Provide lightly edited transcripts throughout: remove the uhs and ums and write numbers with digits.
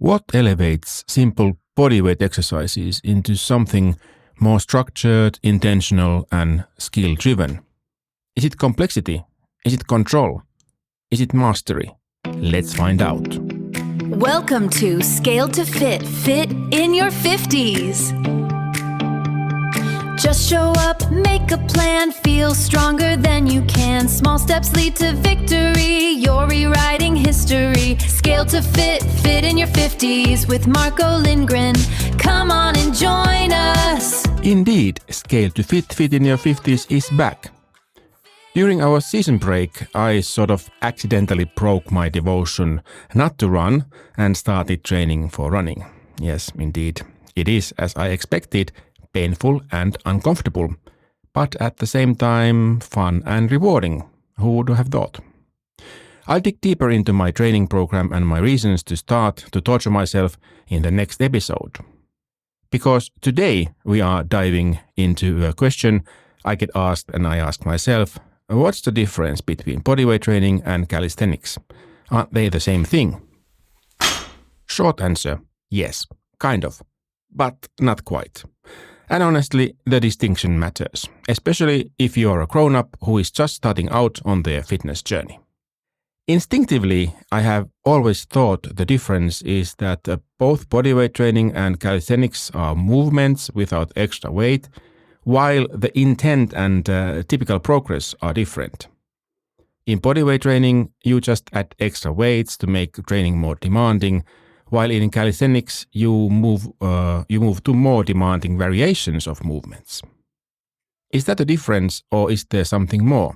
What elevates simple bodyweight exercises into something more structured, intentional, and skill-driven? Is it complexity? Is it control? Is it mastery? Let's find out. Welcome to Scale to Fit, Fit in your 50s. Just show up, make a plan, feel stronger than you can. Small steps lead to victory, you're rewriting history. Scale to Fit, Fit in your 50s with Marco Lindgren. Come on and join us. Indeed, Scale to Fit, Fit in your 50s is back. During our season break, I sort of accidentally broke my devotion not to run and started training for running. Yes, indeed, it is, as I expected, painful and uncomfortable, but at the same time fun and rewarding. Who would have thought? I'll dig deeper into my training program and my reasons to start to torture myself in the next episode. Because today we are diving into a question I get asked and I ask myself, what's the difference between bodyweight training and calisthenics? Aren't they the same thing? Short answer, yes, kind of, but not quite. And honestly, the distinction matters, especially if you are a grown-up who is just starting out on their fitness journey. Instinctively, I have always thought the difference is that both bodyweight training and calisthenics are movements without extra weight, while the intent and typical progress are different. In bodyweight training, you just add extra weights to make training more demanding, while in calisthenics, you move to more demanding variations of movements. Is that a difference, or is there something more?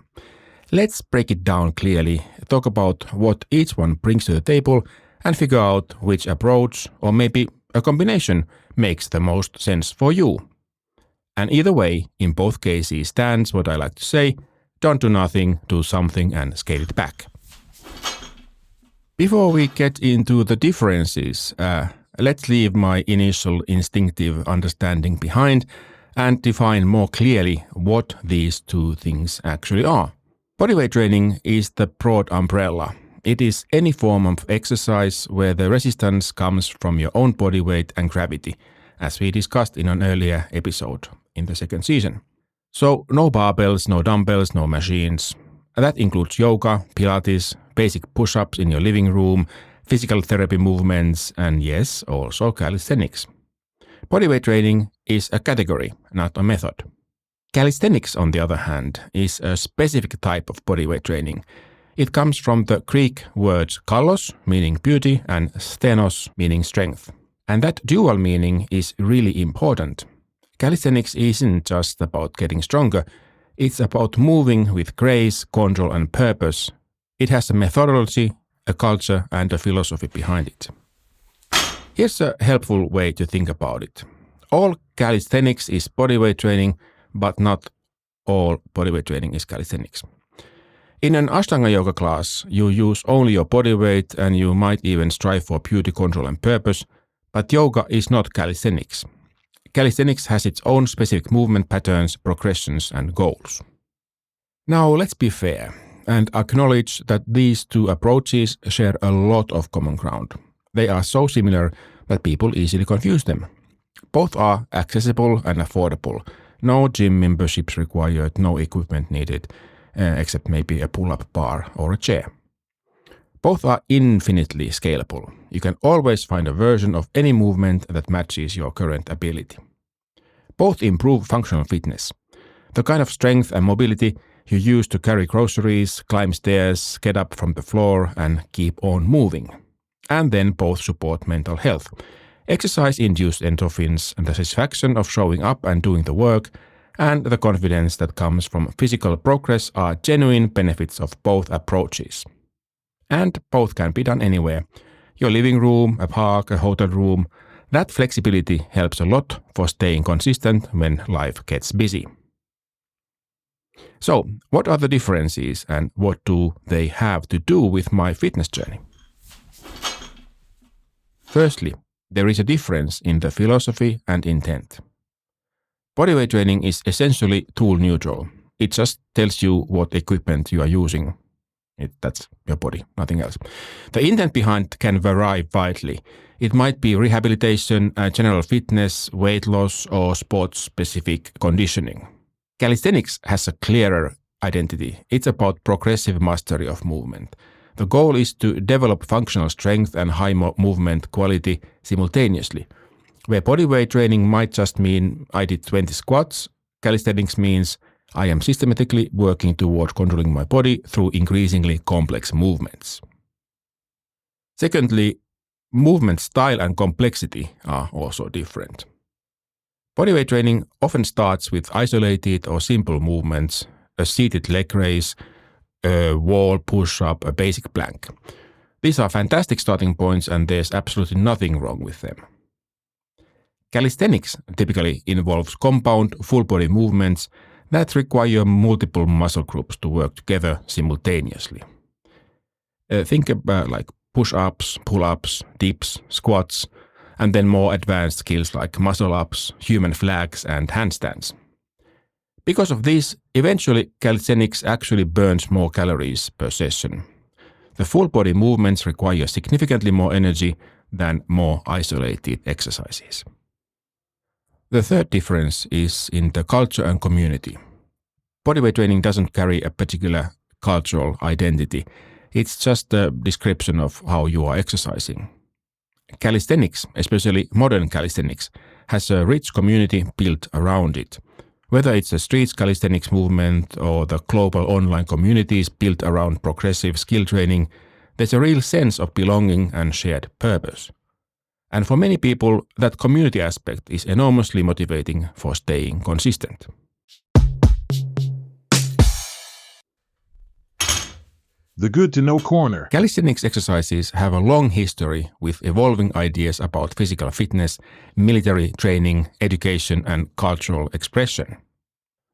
Let's break it down clearly, talk about what each one brings to the table, and figure out which approach, or maybe a combination, makes the most sense for you. And either way, in both cases stands what I like to say, don't do nothing, do something and scale it back. Before we get into the differences, let's leave my initial instinctive understanding behind and define more clearly what these two things actually are. Bodyweight training is the broad umbrella. It is any form of exercise where the resistance comes from your own body weight and gravity, as we discussed in an earlier episode in the second season. So no barbells, no dumbbells, no machines. That includes yoga, Pilates, basic push-ups in your living room, physical therapy movements, and yes, also calisthenics. Bodyweight training is a category, not a method. Calisthenics, on the other hand, is a specific type of bodyweight training. It comes from the Greek words kalos, meaning beauty, and sthenos, meaning strength. And that dual meaning is really important. Calisthenics isn't just about getting stronger, it's about moving with grace, control, and purpose. It has a methodology, a culture, and a philosophy behind it. Here's a helpful way to think about it. All calisthenics is bodyweight training, but not all bodyweight training is calisthenics. In an Ashtanga yoga class, you use only your body weight and you might even strive for beauty, control, and purpose, but yoga is not calisthenics. Calisthenics has its own specific movement patterns, progressions, and goals. Now let's be fair and acknowledge that these two approaches share a lot of common ground. They are so similar that people easily confuse them. Both are accessible and affordable. No gym memberships required, no equipment needed, except maybe a pull-up bar or a chair. Both are infinitely scalable. You can always find a version of any movement that matches your current ability. Both improve functional fitness, the kind of strength and mobility you use to carry groceries, climb stairs, get up from the floor, and keep on moving. And then both support mental health. Exercise-induced endorphins and the satisfaction of showing up and doing the work, and the confidence that comes from physical progress are genuine benefits of both approaches. And both can be done anywhere. Your living room, a park, a hotel room. That flexibility helps a lot for staying consistent when life gets busy. So, what are the differences and what do they have to do with my fitness journey? Firstly, there is a difference in the philosophy and intent. Bodyweight training is essentially tool neutral. It just tells you what equipment you are using. That's your body, nothing else. The intent behind can vary widely. It might be rehabilitation, general fitness, weight loss, or sports-specific conditioning. Calisthenics has a clearer identity. It's about progressive mastery of movement. The goal is to develop functional strength and high movement quality simultaneously. Where bodyweight training might just mean I did 20 squats, calisthenics means I am systematically working toward controlling my body through increasingly complex movements. Secondly, movement style and complexity are also different. Bodyweight training often starts with isolated or simple movements, a seated leg raise, a wall push-up, a basic plank. These are fantastic starting points and there's absolutely nothing wrong with them. Calisthenics typically involves compound full-body movements that require multiple muscle groups to work together simultaneously. Think about like push-ups, pull-ups, dips, squats, and then more advanced skills like muscle-ups, human flags, and handstands. Because of this, eventually calisthenics actually burns more calories per session. The full-body movements require significantly more energy than more isolated exercises. The third difference is in the culture and community. Bodyweight training doesn't carry a particular cultural identity. It's just a description of how you are exercising. Calisthenics, especially modern calisthenics, has a rich community built around it. Whether it's the street calisthenics movement or the global online communities built around progressive skill training, there's a real sense of belonging and shared purpose. And for many people, that community aspect is enormously motivating for staying consistent. The Good to Know Corner. Calisthenics exercises have a long history with evolving ideas about physical fitness, military training, education, and cultural expression.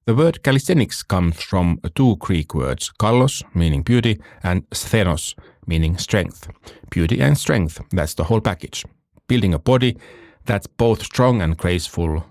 The word calisthenics comes from two Greek words, kallos, meaning beauty, and sthenos, meaning strength. Beauty and strength, that's the whole package. Building a body that's both strong and graceful.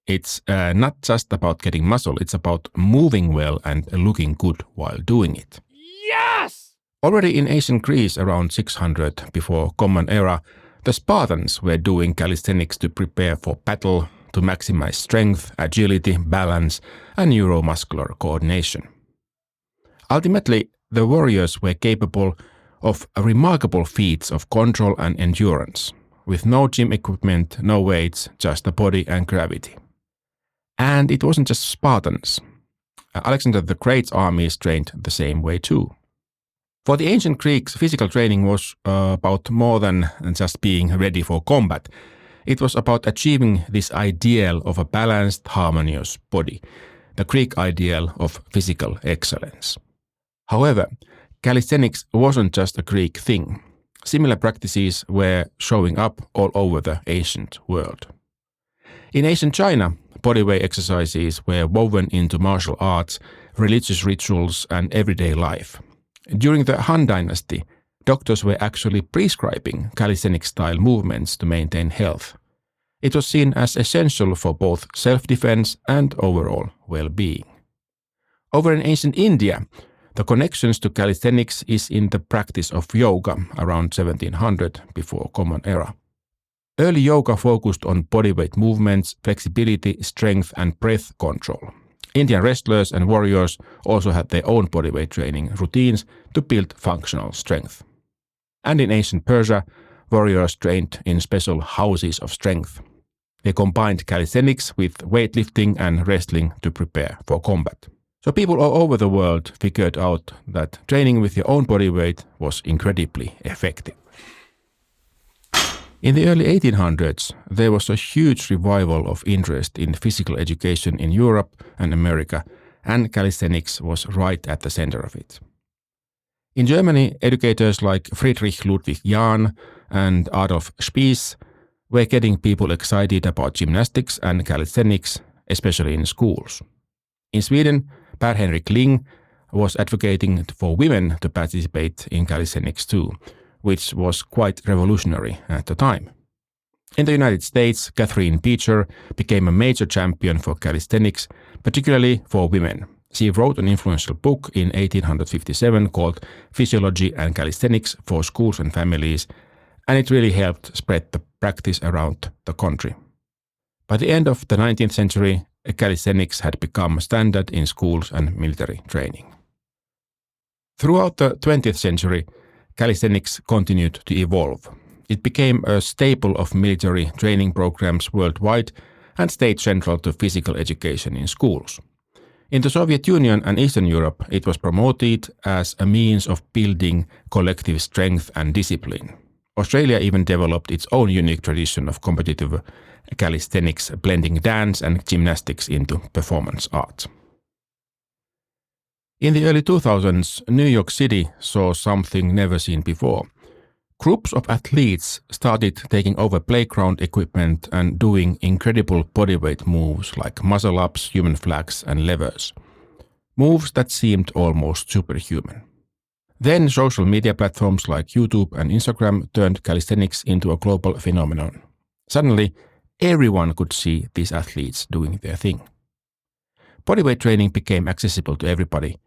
It's not just about getting muscle, it's about moving well and looking good while doing it. Yes! Already in ancient Greece around 600 before Common Era, the Spartans were doing calisthenics to prepare for battle, to maximize strength, agility, balance, and neuromuscular coordination. Ultimately, the warriors were capable of remarkable feats of control and endurance, with no gym equipment, no weights, just the body and gravity. And it wasn't just Spartans. Alexander the Great's armies trained the same way too. For the ancient Greeks, physical training was about more than just being ready for combat. It was about achieving this ideal of a balanced, harmonious body, the Greek ideal of physical excellence. However, calisthenics wasn't just a Greek thing. Similar practices were showing up all over the ancient world. In ancient China, bodyweight exercises were woven into martial arts, religious rituals, and everyday life. During the Han Dynasty, doctors were actually prescribing calisthenic-style movements to maintain health. It was seen as essential for both self-defense and overall well-being. Over in ancient India, the connections to calisthenics is in the practice of yoga around 1700 before Common Era. Early yoga focused on bodyweight movements, flexibility, strength, and breath control. Indian wrestlers and warriors also had their own bodyweight training routines to build functional strength. And in ancient Persia, warriors trained in special houses of strength. They combined calisthenics with weightlifting and wrestling to prepare for combat. So people all over the world figured out that training with your own body weight was incredibly effective. In the early 1800s, there was a huge revival of interest in physical education in Europe and America, and calisthenics was right at the center of it. In Germany, educators like Friedrich Ludwig Jahn and Adolf Spiess were getting people excited about gymnastics and calisthenics, especially in schools. In Sweden, Per Henrik Ling was advocating for women to participate in calisthenics too, which was quite revolutionary at the time. In the United States, Catherine Beecher became a major champion for calisthenics, particularly for women. She wrote an influential book in 1857 called Physiology and Calisthenics for Schools and Families, and it really helped spread the practice around the country. By the end of the 19th century, calisthenics had become standard in schools and military training. Throughout the 20th century, calisthenics continued to evolve. It became a staple of military training programs worldwide and stayed central to physical education in schools. In the Soviet Union and Eastern Europe, it was promoted as a means of building collective strength and discipline. Australia even developed its own unique tradition of competitive calisthenics, blending dance and gymnastics into performance art. In the early 2000s, New York City saw something never seen before. Groups of athletes started taking over playground equipment and doing incredible bodyweight moves like muscle-ups, human flags, and levers. Moves that seemed almost superhuman. Then social media platforms like YouTube and Instagram turned calisthenics into a global phenomenon. Suddenly, everyone could see these athletes doing their thing. Bodyweight training became accessible to everybody.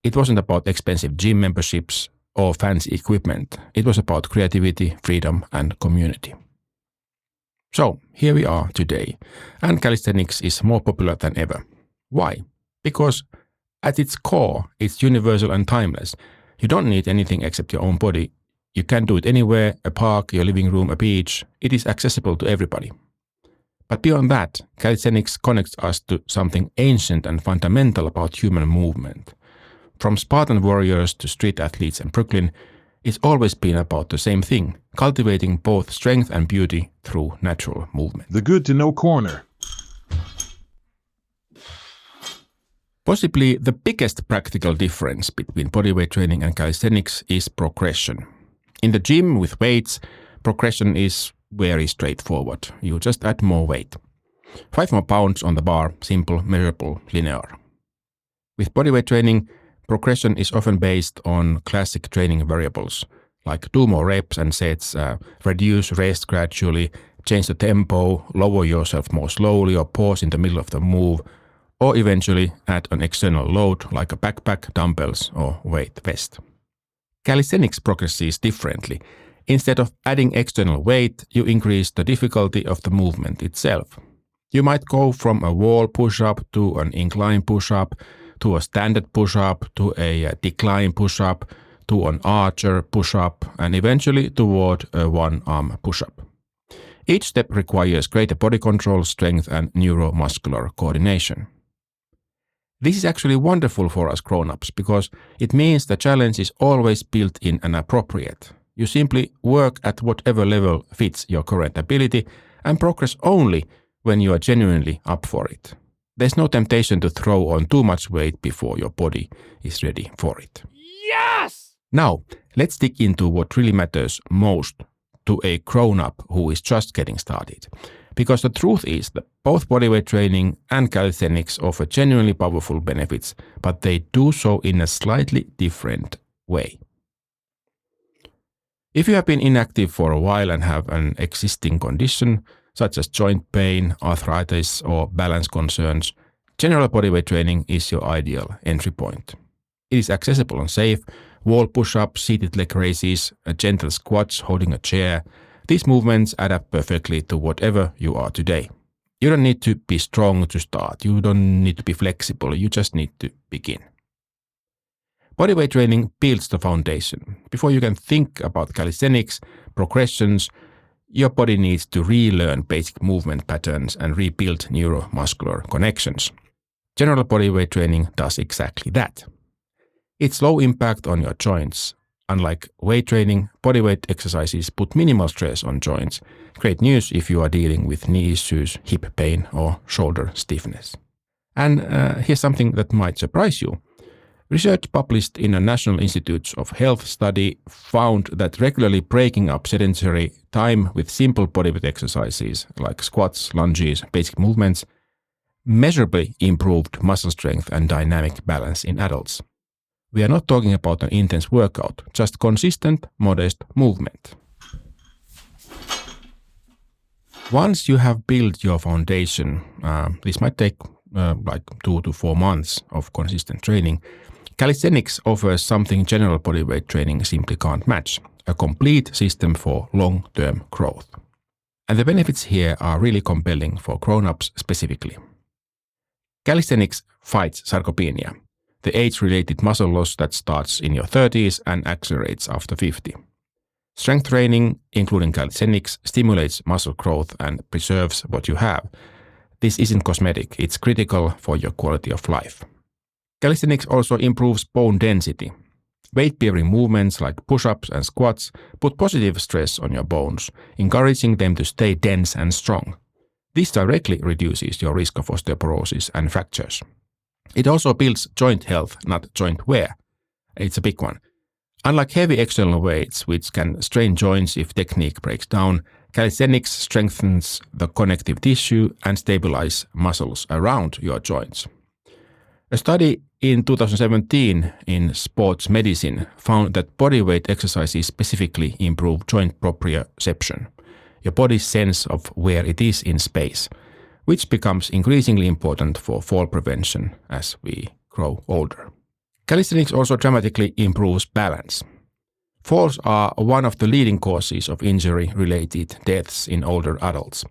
It wasn't about expensive gym memberships or fancy equipment. It was about creativity, freedom, and community. So, here we are today, and calisthenics is more popular than ever. Why? Because at its core, it's universal and timeless. You don't need anything except your own body. You can do it anywhere, a park, your living room, a beach. It is accessible to everybody. But beyond that, calisthenics connects us to something ancient and fundamental about human movement. From Spartan warriors to street athletes in Brooklyn, it's always been about the same thing, cultivating both strength and beauty through natural movement. The Good to Know Corner. Possibly the biggest practical difference between bodyweight training and calisthenics is progression. In the gym with weights, progression is very straightforward. You just add more weight. 5 more pounds on the bar, simple, measurable, linear. With bodyweight training, progression is often based on classic training variables, like do more reps and sets, reduce rest gradually, change the tempo, lower yourself more slowly or pause in the middle of the move, or eventually add an external load like a backpack, dumbbells, or weight vest. Calisthenics progresses differently. Instead of adding external weight, you increase the difficulty of the movement itself. You might go from a wall push-up to an incline push-up, to a standard push-up, to a decline push-up, to an archer push-up, and eventually toward a one-arm push-up. Each step requires greater body control, strength, and neuromuscular coordination. This is actually wonderful for us grown-ups because it means the challenge is always built-in and appropriate. You simply work at whatever level fits your current ability and progress only when you are genuinely up for it. There's no temptation to throw on too much weight before your body is ready for it. Yes! Now, let's dig into what really matters most to a grown-up who is just getting started. Because the truth is that both bodyweight training and calisthenics offer genuinely powerful benefits, but they do so in a slightly different way. If you have been inactive for a while and have an existing condition, such as joint pain, arthritis, or balance concerns, general bodyweight training is your ideal entry point. It is accessible and safe. Wall push-ups, seated leg raises, gentle squats holding a chair. These movements add up perfectly to whatever you are today. You don't need to be strong to start. You don't need to be flexible. You just need to begin. Bodyweight training builds the foundation. Before you can think about calisthenics, progressions, your body needs to relearn basic movement patterns and rebuild neuromuscular connections. General bodyweight training does exactly that. It's low impact on your joints. Unlike weight training, bodyweight exercises put minimal stress on joints. Great news if you are dealing with knee issues, hip pain, or shoulder stiffness. And here's something that might surprise you. Research published in a National Institutes of Health study found that regularly breaking up sedentary time with simple bodyweight exercises like squats, lunges, basic movements measurably improved muscle strength and dynamic balance in adults. We are not talking about an intense workout, just consistent, modest movement. Once you have built your foundation, this might take like 2 to 4 months of consistent training. Calisthenics offers something general bodyweight training simply can't match: a complete system for long-term growth. And the benefits here are really compelling for grown-ups specifically. Calisthenics fights sarcopenia, the age-related muscle loss that starts in your 30s and accelerates after 50. Strength training, including calisthenics, stimulates muscle growth and preserves what you have. This isn't cosmetic, it's critical for your quality of life. Calisthenics also improves bone density. Weight-bearing movements like push-ups and squats put positive stress on your bones, encouraging them to stay dense and strong. This directly reduces your risk of osteoporosis and fractures. It also builds joint health, not joint wear. It's a big one. Unlike heavy external weights, which can strain joints if technique breaks down, calisthenics strengthens the connective tissue and stabilizes muscles around your joints. A study in 2017 in sports medicine found that bodyweight exercises specifically improve joint proprioception, your body's sense of where it is in space, which becomes increasingly important for fall prevention as we grow older. Calisthenics also dramatically improves balance. Falls are one of the leading causes of injury-related deaths in older adults.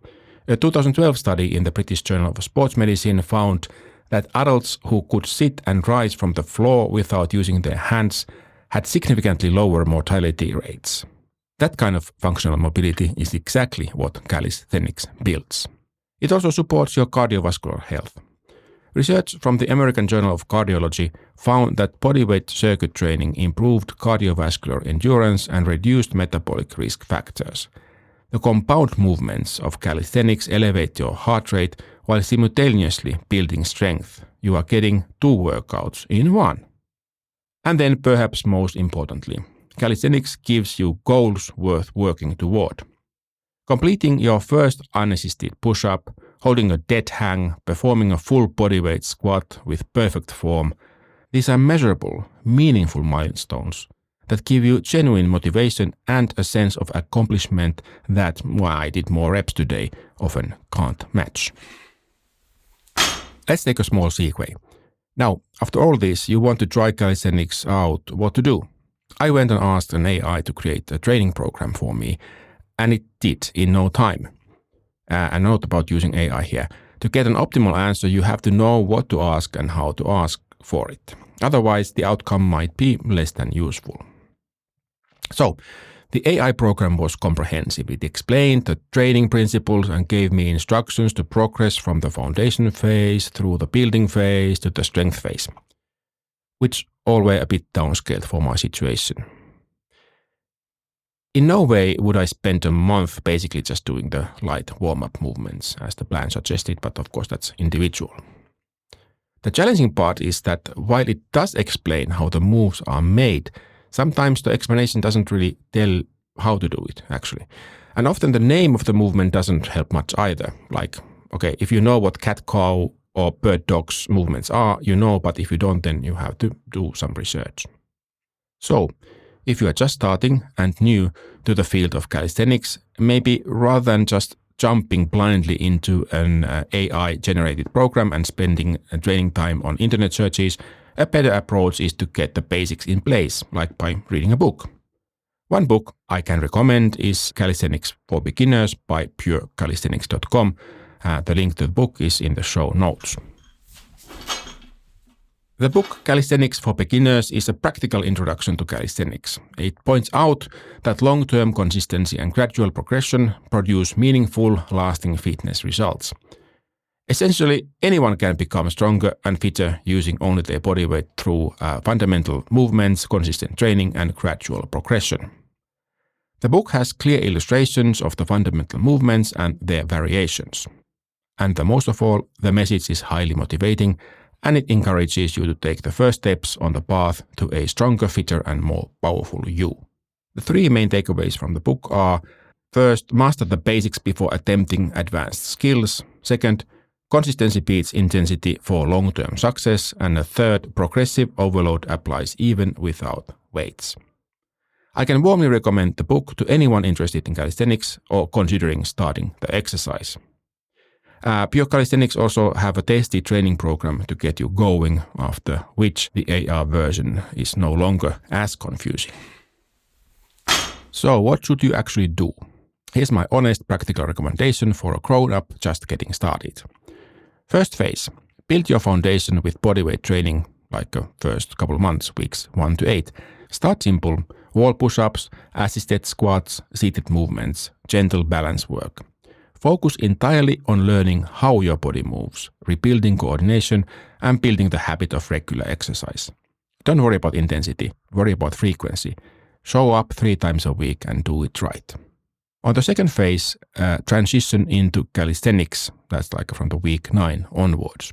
A 2012 study in the British Journal of Sports Medicine found that adults who could sit and rise from the floor without using their hands had significantly lower mortality rates. That kind of functional mobility is exactly what calisthenics builds. It also supports your cardiovascular health. Research from the American Journal of Cardiology found that bodyweight circuit training improved cardiovascular endurance and reduced metabolic risk factors. The compound movements of calisthenics elevate your heart rate while simultaneously building strength. You are getting 2 workouts in one. And then perhaps most importantly, calisthenics gives you goals worth working toward. Completing your first unassisted push-up, holding a dead hang, performing a full bodyweight squat with perfect form, these are measurable, meaningful milestones that give you genuine motivation and a sense of accomplishment that, I did more reps today, often can't match. Let's take a small segue. Now, after all this, you want to try calisthenics out, what to do? I went and asked an AI to create a training program for me, and it did in no time. A note about using AI here. To get an optimal answer, you have to know what to ask and how to ask for it. Otherwise, the outcome might be less than useful. So, the AI program was comprehensive. It explained the training principles and gave me instructions to progress from the foundation phase through the building phase to the strength phase, which all were a bit downscaled for my situation. In no way would I spend a month basically just doing the light warm-up movements as the plan suggested, but of course that's individual. The challenging part is that while it does explain how the moves are made, sometimes the explanation doesn't really tell how to do it, actually. And often the name of the movement doesn't help much either. Like, okay, if you know what cat-cow or bird-dog's movements are, you know, but if you don't, then you have to do some research. So, if you are just starting and new to the field of calisthenics, maybe rather than just jumping blindly into an AI-generated program and spending training time on internet searches, a better approach is to get the basics in place, like by reading a book. One book I can recommend is Calisthenics for Beginners by purecalisthenics.com. The link to the book is in the show notes. The book Calisthenics for Beginners is a practical introduction to calisthenics. It points out that long-term consistency and gradual progression produce meaningful, lasting fitness results. Essentially, anyone can become stronger and fitter using only their body weight through fundamental movements, consistent training, and gradual progression. The book has clear illustrations of the fundamental movements and their variations. And most of all, the message is highly motivating, and it encourages you to take the first steps on the path to a stronger, fitter, and more powerful you. The 3 main takeaways from the book are: first, master the basics before attempting advanced skills; second, consistency beats intensity for long-term success; and third, progressive overload applies even without weights. I can warmly recommend the book to anyone interested in calisthenics or considering starting the exercise. Pure Calisthenics also have a tasty training program to get you going, after which the AR version is no longer as confusing. So what should you actually do? Here's my honest practical recommendation for a grown-up just getting started. First phase, build your foundation with bodyweight training like first couple of months, weeks 1 to 8. Start simple, wall push-ups, assisted squats, seated movements, gentle balance work. Focus entirely on learning how your body moves, rebuilding coordination and building the habit of regular exercise. Don't worry about intensity, worry about frequency. Show up 3 times a week and do it right. On the second phase, transition into calisthenics, that's like from the week 9 onwards.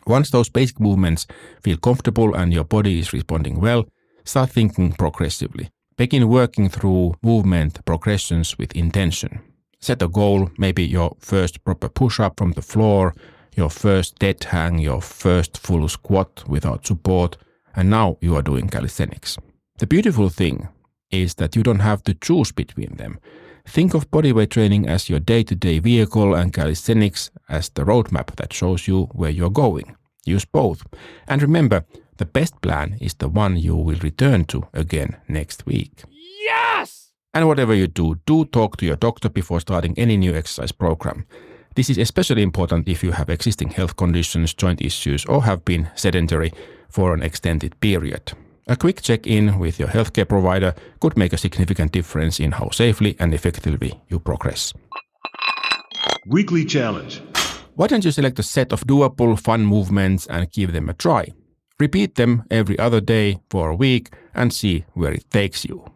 Once those basic movements feel comfortable and your body is responding well, start thinking progressively. Begin working through movement progressions with intention. Set a goal, maybe your first proper push-up from the floor, your first dead hang, your first full squat without support, and now you are doing calisthenics. The beautiful thing is that you don't have to choose between them. Think of bodyweight training as your day-to-day vehicle and calisthenics as the roadmap that shows you where you're going. Use both. And remember, the best plan is the one you will return to again next week. Yes! And whatever you do talk to your doctor before starting any new exercise program. This is especially important if you have existing health conditions, joint issues, or have been sedentary for an extended period. A quick check-in with your healthcare provider could make a significant difference in how safely and effectively you progress. Weekly challenge. Why don't you select a set of doable, fun movements and give them a try? Repeat them every other day for a week and see where it takes you.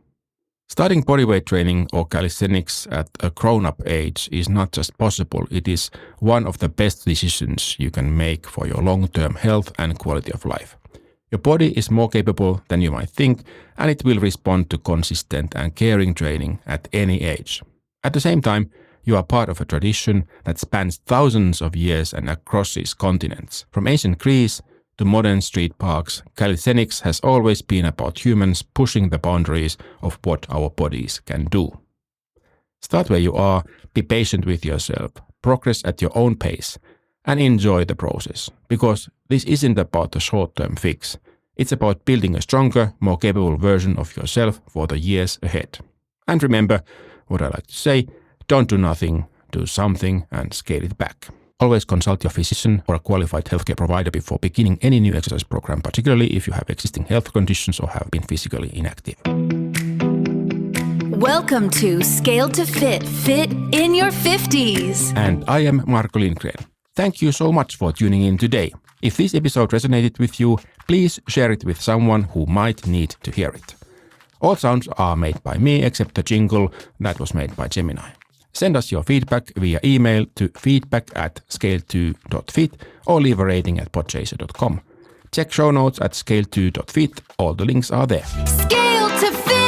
Starting bodyweight training or calisthenics at a grown-up age is not just possible, it is one of the best decisions you can make for your long-term health and quality of life. Your body is more capable than you might think, and it will respond to consistent and caring training at any age. At the same time, you are part of a tradition that spans thousands of years and crosses continents. From ancient Greece to modern street parks, calisthenics has always been about humans pushing the boundaries of what our bodies can do. Start where you are, be patient with yourself, progress at your own pace, and enjoy the process, because this isn't about a short-term fix. It's about building a stronger, more capable version of yourself for the years ahead. And remember what I like to say, don't do nothing, do something and scale it back. Always consult your physician or a qualified healthcare provider before beginning any new exercise program, particularly if you have existing health conditions or have been physically inactive. Welcome to Scale to Fit, Fit in your 50s. And I am Marko Lindgren. Thank you so much for tuning in today. If this episode resonated with you, please share it with someone who might need to hear it. All sounds are made by me except the jingle that was made by Gemini. Send us your feedback via email to feedback@scale2.fit or leave a rating at podchaser.com. Check show notes at scale2.fit. All the links are there. Scale to Fit!